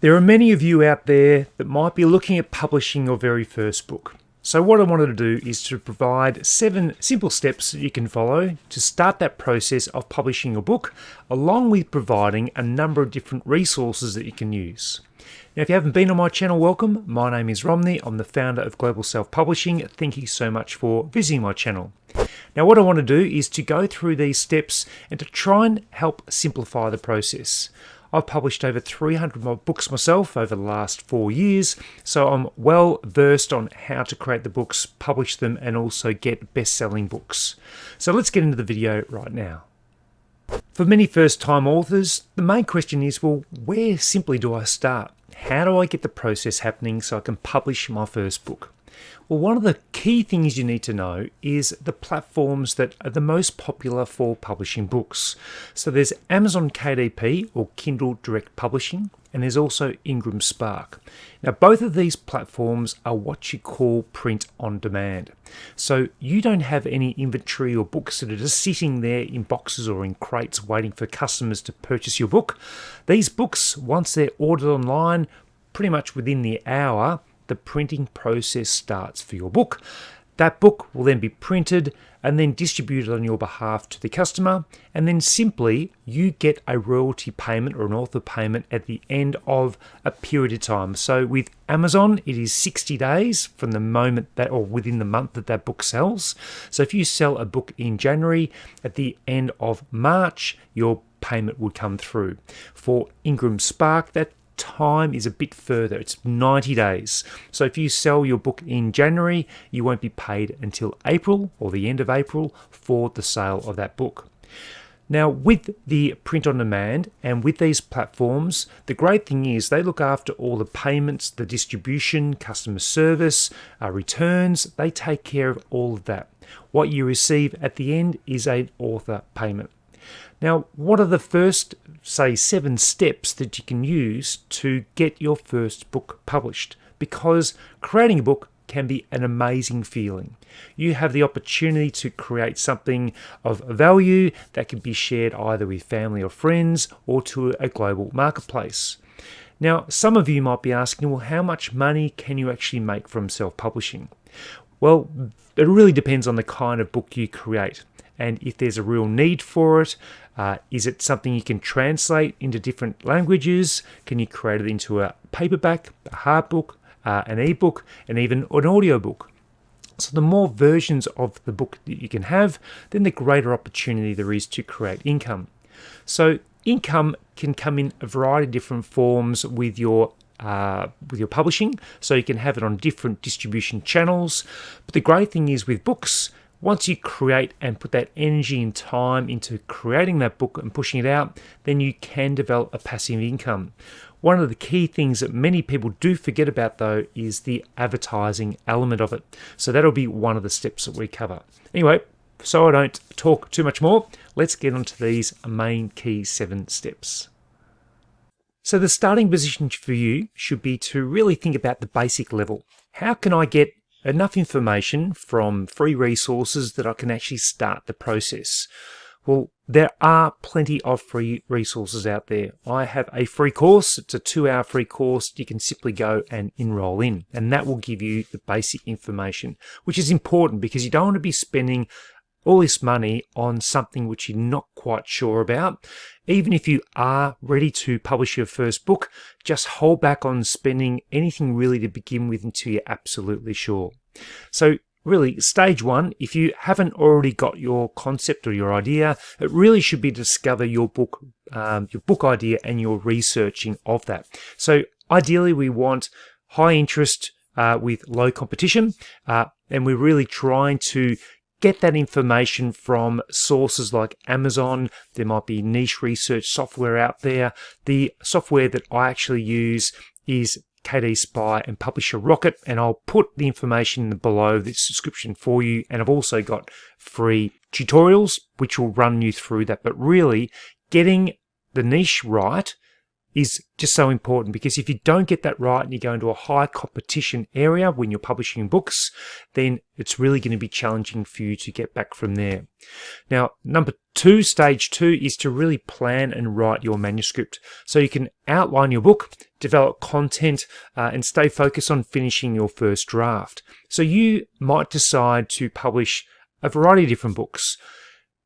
There are many of you out there that might be looking at publishing your very first book. So what I wanted to do is to provide 7 simple steps that you can follow to start that process of publishing your book, along with providing a number of different resources that you can use. Now, if you haven't been on my channel, welcome. My name is Romney. I'm the founder of Global Self-Publishing. Thank you so much for visiting my channel. Now, what I want to do is to go through these steps and to try and help simplify the process. I've published over 300 books myself over the last 4 years, so I'm well versed on how to create the books, publish them, and also get best-selling books. So let's get into the video right now. For many first-time authors, the main question is, well, where simply do I start? How do I get the process happening so I can publish my first book? Well, one of the key things you need to know is the platforms that are the most popular for publishing books. So there's Amazon KDP, or Kindle Direct Publishing, and there's also IngramSpark. Now, both of these platforms are what you call print on demand. So you don't have any inventory or books that are just sitting there in boxes or in crates waiting for customers to purchase your book. These books, once they're ordered online, pretty much within the hour, the printing process starts for your book. That book will then be printed and then distributed on your behalf to the customer, and then simply you get a royalty payment or an author payment at the end of a period of time. So with Amazon, it is 60 days from the moment that, or within the month that book sells. So if you sell a book in January, at the end of March, your payment would come through. For IngramSpark, that time is a bit further. It's 90 days. So if you sell your book in January, you won't be paid until April or the end of April for the sale of that book. Now, with the print on demand and with these platforms, the great thing is they look after all the payments, the distribution, customer service, returns. They take care of all of that. What you receive at the end is an author payment. Now, what are the first, say, 7 steps that you can use to get your first book published? Because creating a book can be an amazing feeling. You have the opportunity to create something of value that can be shared either with family or friends or to a global marketplace. Now, some of you might be asking, well, how much money can you actually make from self-publishing? Well, it really depends on the kind of book you create. And if there's a real need for it, is it something you can translate into different languages? Can you create it into a paperback, a hard book, an ebook, and even an audiobook? So the more versions of the book that you can have, then the greater opportunity there is to create income. So income can come in a variety of different forms with your publishing. So you can have it on different distribution channels. But the great thing is with books, once you create and put that energy and time into creating that book and pushing it out, then you can develop a passive income. One of the key things that many people do forget about, though, is the advertising element of it. So that'll be one of the steps that we cover. Anyway, so I don't talk too much more, let's get onto these main key 7 steps. So the starting position for you should be to really think about the basic level. How can I get enough information from free resources that I can actually start the process? Well, there are plenty of free resources out there. I have a free course. It's a 2-hour free course. You can simply go and enroll in, and that will give you the basic information, which is important because you don't want to be spending all this money on something which you're not quite sure about. Even if you are ready to publish your first book, just hold back on spending anything really to begin with until you're absolutely sure. So really, stage 1, if you haven't already got your concept or your idea, it really should be to discover your book idea and your researching of that. So ideally, we want high interest with low competition, and we're really trying to get that information from sources like Amazon. There might be niche research software out there. The software that I actually use is KDP Spy and Publisher Rocket, and I'll put the information below this description for you. And I've also got free tutorials which will run you through that. But really, getting the niche right is just so important, because if you don't get that right and you go into a high competition area when you're publishing books, then it's really going to be challenging for you to get back from there. Now, stage two is to really plan and write your manuscript. So you can outline your book, develop content, and stay focused on finishing your first draft. So you might decide to publish a variety of different books.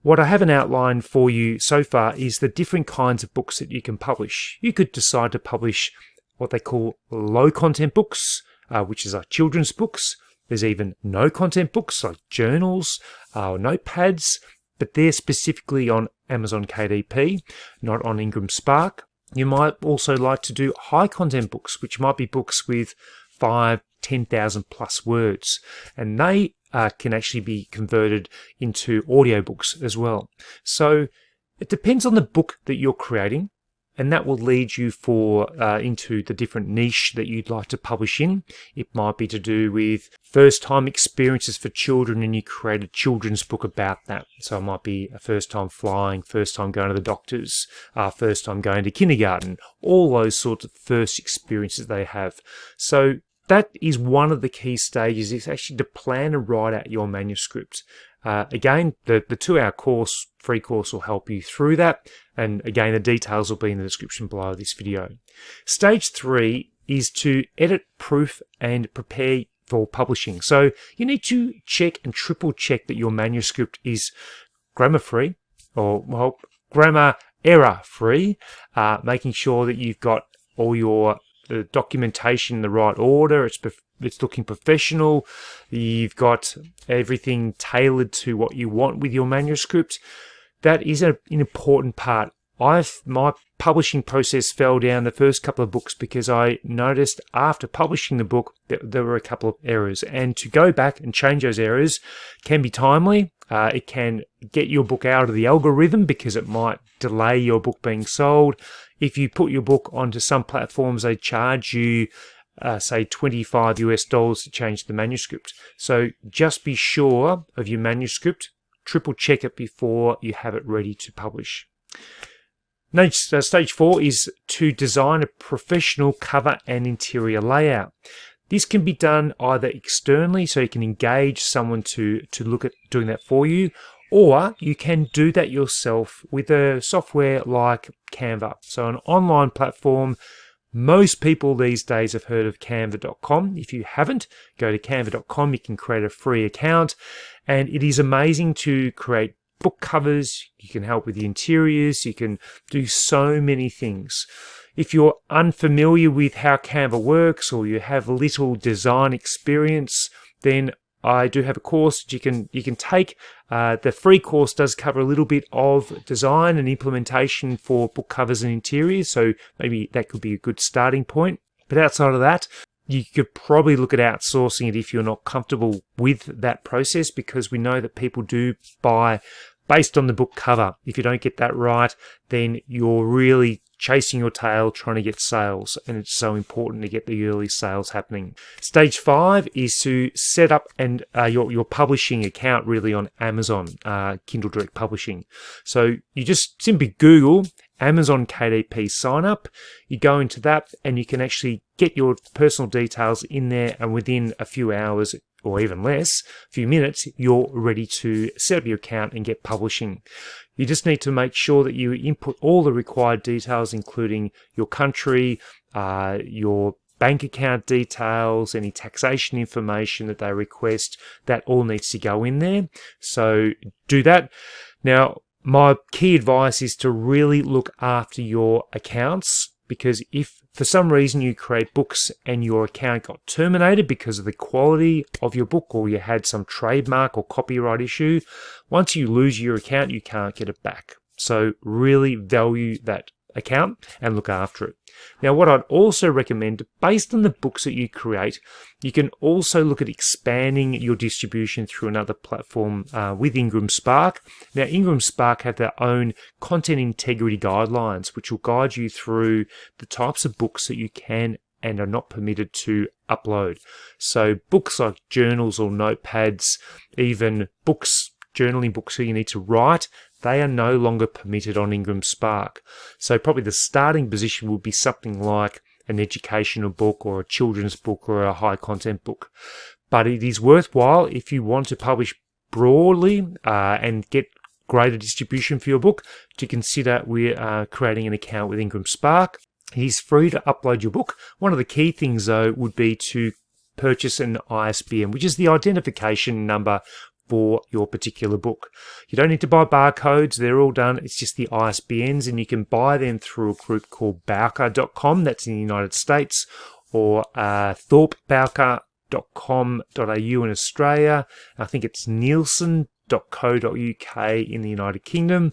What I haven't outlined for you so far is the different kinds of books that you can publish. You could decide to publish what they call low content books, which is like children's books. There's even no content books like journals or notepads, but they're specifically on Amazon KDP, not on IngramSpark. You might also like to do high content books, which might be books with 10,000 plus words, and they can actually be converted into audiobooks as well. So it depends on the book that you're creating, and that will lead you into the different niche that you'd like to publish in. It might be to do with first-time experiences for children, and you create a children's book about that. So it might be a first time flying, first time going to the doctors, first time going to kindergarten, all those sorts of first experiences they have. So that is one of the key stages, is actually to plan and write out your manuscript. Again, the 2-hour course, free course, will help you through that. And again, the details will be in the description below this video. Stage 3 is to edit, proof, and prepare for publishing. So you need to check and triple check that your manuscript is grammar free, or grammar error free, making sure that you've got all your documentation in the right order. It's looking professional. You've got everything tailored to what you want with your manuscript. That is an important part. My publishing process fell down the first couple of books because I noticed after publishing the book that there were a couple of errors, and to go back and change those errors can be timely. It can get your book out of the algorithm because it might delay your book being sold. If you put your book onto some platforms, they charge you say $25 to change the manuscript. So just be sure of your manuscript, triple check it before you have it ready to publish. Stage 4 is to design a professional cover and interior layout. This can be done either externally, so you can engage someone to look at doing that for you, or you can do that yourself with a software like Canva. So an online platform. Most people these days have heard of canva.com. If you haven't, go to canva.com. You can create a free account, and it is amazing to create book covers. You can help with the interiors. You can do so many things. If you're unfamiliar with how Canva works, or you have little design experience, then I do have a course that you can take. The free course does cover a little bit of design and implementation for book covers and interiors, so maybe that could be a good starting point. But outside of that, you could probably look at outsourcing it if you're not comfortable with that process, because we know that people do buy based on the book cover. If you don't get that right, then you're really chasing your tail trying to get sales, and it's so important to get the early sales happening. Stage 5 is to set up your publishing account really on Amazon, Kindle Direct Publishing. So you just simply Google Amazon KDP sign up, you go into that, and you can actually get your personal details in there, and within a few hours, or even less, a few minutes, you're ready to set up your account and get publishing. You just need to make sure that you input all the required details, including your country, your bank account details, any taxation information that they request. That all needs to go in there. So do that. Now, my key advice is to really look after your accounts, because if for some reason you create books and your account got terminated because of the quality of your book, or you had some trademark or copyright issue, once you lose your account, you can't get it back. So really value that account and look after it. Now, what I'd also recommend, based on the books that you create, you can also look at expanding your distribution through another platform with IngramSpark. Now, IngramSpark have their own content integrity guidelines, which will guide you through the types of books that you can and are not permitted to upload. So books like journals or notepads, even books, journaling books that you need to write, they are no longer permitted on IngramSpark. So probably the starting position would be something like an educational book or a children's book or a high content book. But it is worthwhile if you want to publish broadly and get greater distribution for your book to consider creating an account with IngramSpark. It is free to upload your book. One of the key things though would be to purchase an ISBN, which is the identification number for your particular book. You don't need to buy barcodes, they're all done. It's just the ISBNs, and you can buy them through a group called Bowker.com, that's in the United States, or thorpebowker.com.au in Australia. I think it's Nielsen.co.uk in the United Kingdom,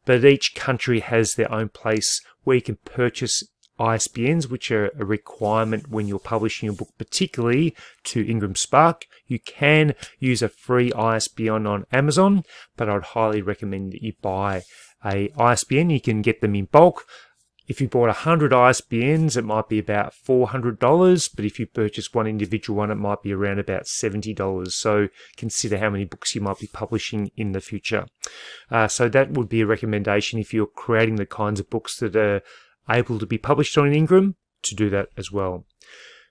but each country has their own place where you can purchase ISBNs, which are a requirement when you're publishing your book, particularly to IngramSpark. You can use a free ISBN on Amazon, but I'd highly recommend that you buy a ISBN. You can get them in bulk. If you bought 100 ISBNs, it might be about $400, but if you purchase one individual one, it might be around about $70. So consider how many books you might be publishing in the future. So that would be a recommendation if you're creating the kinds of books that are able to be published on Ingram, to do that as well.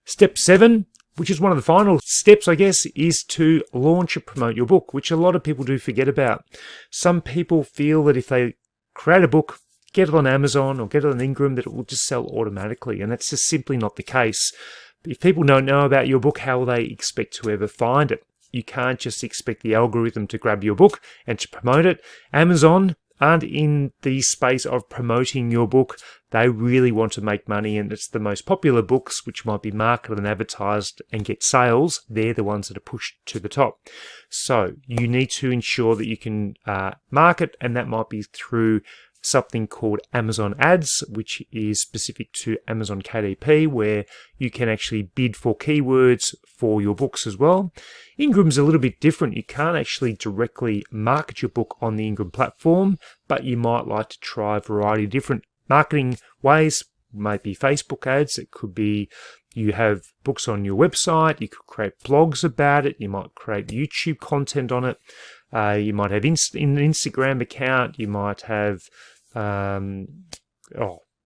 Step 7, which is one of the final steps, I guess, is to launch and promote your book, which a lot of people do forget about. Some people feel that if they create a book, get it on Amazon or get it on Ingram, that it will just sell automatically, and that's just simply not the case. If people don't know about your book, how will they expect to ever find it? You can't just expect the algorithm to grab your book and to promote it. Amazon aren't in the space of promoting your book. They really want to make money, and it's the most popular books, which might be marketed and advertised and get sales. They're the ones that are pushed to the top. So you need to ensure that you can market, and that might be through something called Amazon Ads, which is specific to Amazon KDP, where you can actually bid for keywords for your books as well. Ingram's a little bit different. You can't actually directly market your book on the Ingram platform, but you might like to try a variety of different marketing ways. It might be Facebook ads. It could be you have books on your website. You could create blogs about it. You might create YouTube content on it. You might have an Instagram account. You might have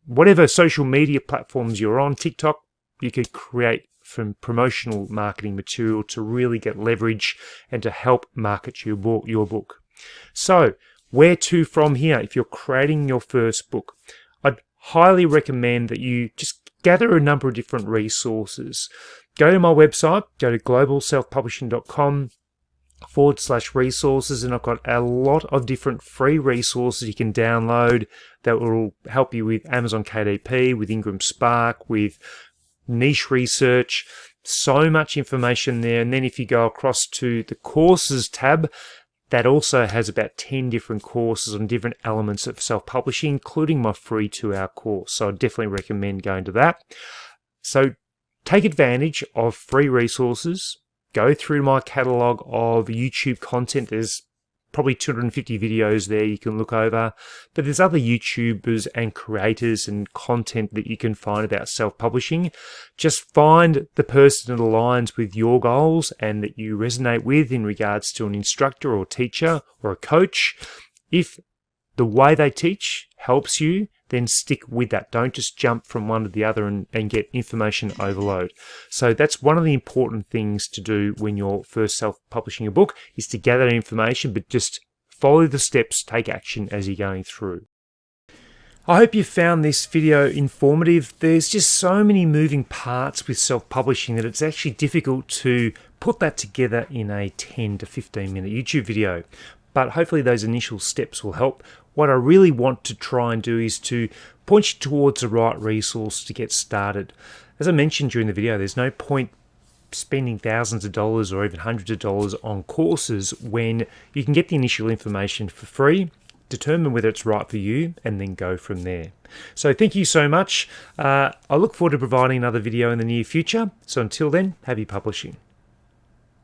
whatever social media platforms you're on, TikTok. You could create from promotional marketing material to really get leverage and to help market your book. So where to from here? If you're creating your first book, I'd highly recommend that you just gather a number of different resources. Go to my website, go to globalselfpublishing.com/resources, and I've got a lot of different free resources you can download that will help you with Amazon KDP, with IngramSpark, with niche research. So much information there. And then if you go across to the courses tab, that also has about 10 different courses on different elements of self-publishing, including my free 2-hour course. So I definitely recommend going to that. So take advantage of free resources. Go through my catalog of YouTube content. There's probably 250 videos there you can look over, but there's other YouTubers and creators and content that you can find about self-publishing. Just find the person that aligns with your goals and that you resonate with in regards to an instructor or teacher or a coach. If the way they teach helps you, then stick with that. Don't just jump from one to the other and get information overload. So that's one of the important things to do when you're first self-publishing a book, is to gather information, but just follow the steps, take action as you're going through. I hope you found this video informative. There's just so many moving parts with self-publishing that it's actually difficult to put that together in a 10 to 15 minute YouTube video. But hopefully those initial steps will help. What I really want to try and do is to point you towards the right resource to get started. As I mentioned during the video, there's no point spending thousands of dollars or even hundreds of dollars on courses when you can get the initial information for free, determine whether it's right for you, and then go from there. So thank you so much. I look forward to providing another video in the near future. So until then, happy publishing.